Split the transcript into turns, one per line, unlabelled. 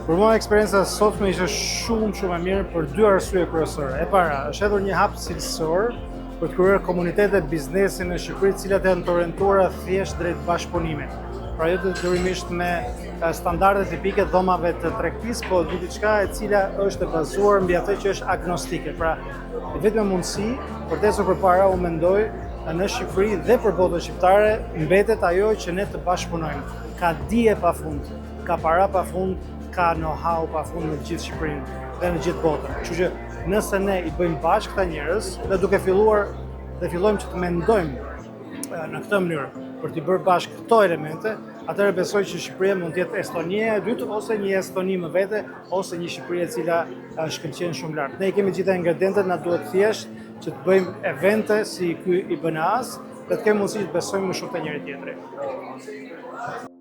Për mua eksperjenca sotme ishte shumë e mirë për dy arsye kryesore. E para, është hedhur një hap cilësor për të krijuar komunitete biznesi në Shqipëri, të cilat janë të orientuara thjesht drejt bashkëpunimit. Pra jo detyrimisht me standarde tipike dhomave të tregtisë, po diçka e cila është e bazuar mbi atë që është agnostike. Pra, vetëm mundësi për të ecur përpara, unë mendoj, në Shqipëri dhe për botën shqiptare mbetet ajo që ne të bashkëpunojmë. Ka dije pafund, ka para pafund, ka know-how pafund në gjithë Shqipërinë dhe në gjithë botën. Kështu që nëse ne i bëjmë bashkë këta njerëz dhe duke filluar dhe fillojmë që të mendojmë në këtë mënyrë për t'i bërë bashkë këto elemente, atëherë besoj që Shqipëria mund të jetë Estonia e dytë ose një Estoni më vete ose një Shqipëri e cila shkëlqen shumë lart. Ne i kemi gjitha ingredientet, na duhet thjesht që të bëjmë evente si ky i BNA-s dhe të kemi mundësi të besojmë më shumë te njëri tjetri.